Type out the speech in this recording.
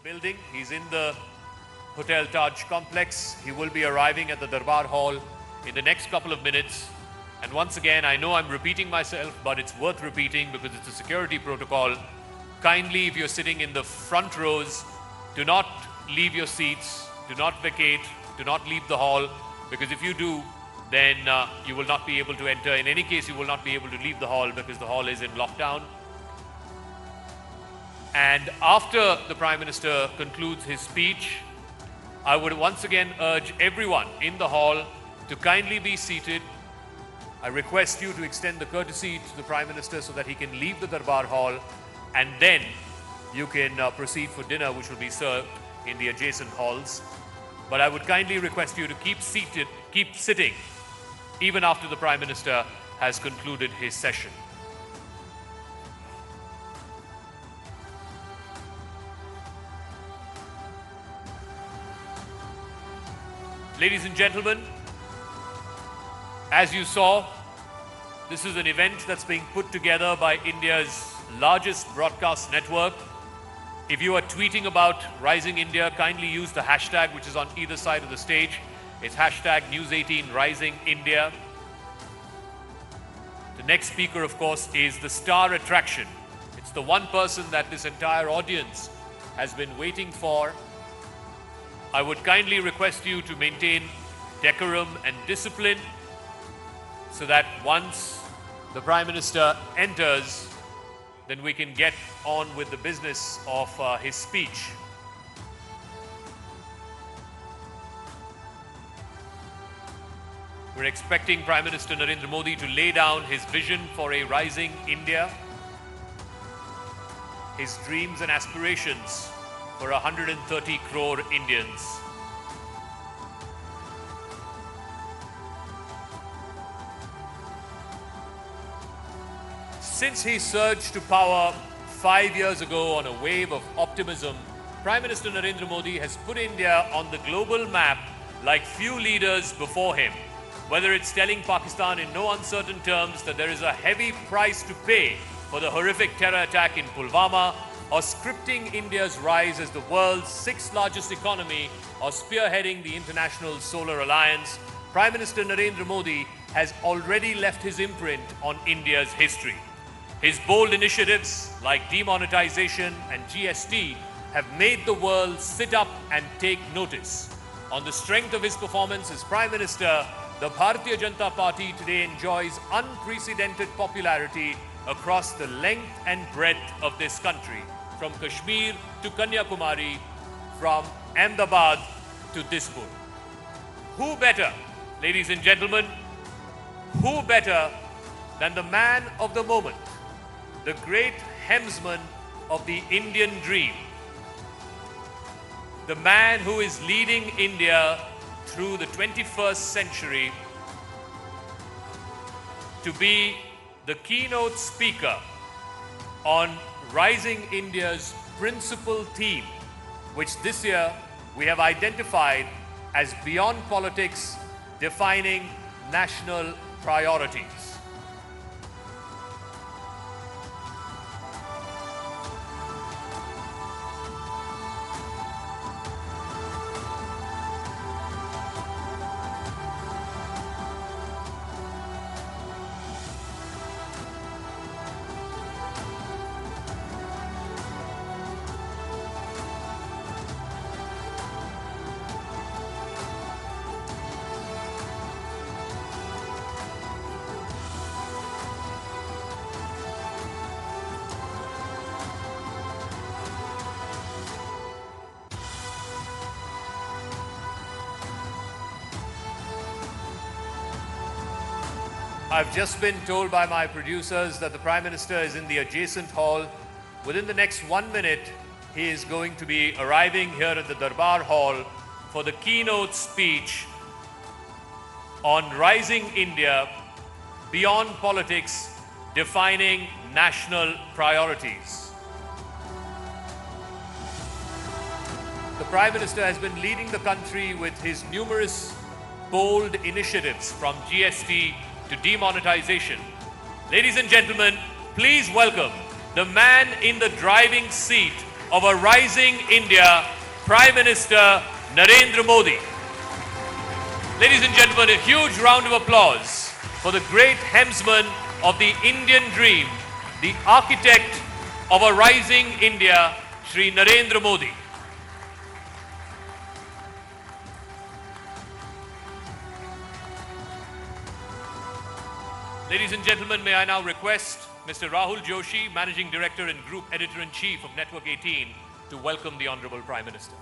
building. He's in the Hotel Taj complex. He will be arriving at the Darbar Hall in the next couple of minutes. And once again, I know I'm repeating myself, but it's worth repeating because it's a security protocol. Kindly, if you're sitting in the front rows, do not leave your seats, do not vacate, do not leave the hall, because if you do, then you will not be able to enter. In any case, you will not be able to leave the hall because the hall is in lockdown. And after the Prime Minister concludes his speech, I would once again urge everyone in the hall to kindly be seated. I request you to extend the courtesy to the Prime Minister so that he can leave the Darbar Hall, and then you can proceed for dinner, which will be served in the adjacent halls. But I would kindly request you to keep sitting, even after the Prime Minister has concluded his session. Ladies and gentlemen, as you saw, this is an event that's being put together by India's largest broadcast network. If you are tweeting about Rising India, kindly use the hashtag which is on either side of the stage. It's hashtag News18 Rising India. The next speaker, of course, is the star attraction. It's the one person that this entire audience has been waiting for. I would kindly request you to maintain decorum and discipline so that once the Prime Minister enters, then we can get on with the business of his speech. We're expecting Prime Minister Narendra Modi to lay down his vision for a rising India, his dreams and aspirations for 130 crore Indians. Since he surged to power 5 years ago on a wave of optimism, Prime Minister Narendra Modi has put India on the global map like few leaders before him. Whether it's telling Pakistan in no uncertain terms that there is a heavy price to pay for the horrific terror attack in Pulwama, or scripting India's rise as the world's sixth largest economy, or spearheading the International Solar Alliance, Prime Minister Narendra Modi has already left his imprint on India's history. His bold initiatives like demonetization and GST have made the world sit up and take notice. On the strength of his performance as Prime Minister, the Bharatiya Janata Party today enjoys unprecedented popularity across the length and breadth of this country, from Kashmir to Kanyakumari, from Ahmedabad to Dispur. Who better, ladies and gentlemen, who better than the man of the moment, the great helmsman of the Indian dream, the man who is leading India through the 21st century, to be the keynote speaker on Rising India's principal theme, which this year we have identified as Beyond Politics, Defining National Priorities. I've just been told by my producers that the Prime Minister is in the adjacent hall. Within the next 1 minute, he is going to be arriving here at the Darbar Hall for the keynote speech on Rising India, Beyond Politics, Defining National Priorities. The Prime Minister has been leading the country with his numerous bold initiatives, from GST to demonetization. Ladies and gentlemen, please welcome the man in the driving seat of a rising India, Prime Minister Narendra Modi. Ladies and gentlemen, a huge round of applause for the great helmsman of the Indian dream, the architect of a rising India, Shri Narendra Modi. Ladies and gentlemen, may I now request Mr. Rahul Joshi, Managing Director and Group Editor-in-Chief of Network 18, to welcome the Honorable Prime Minister.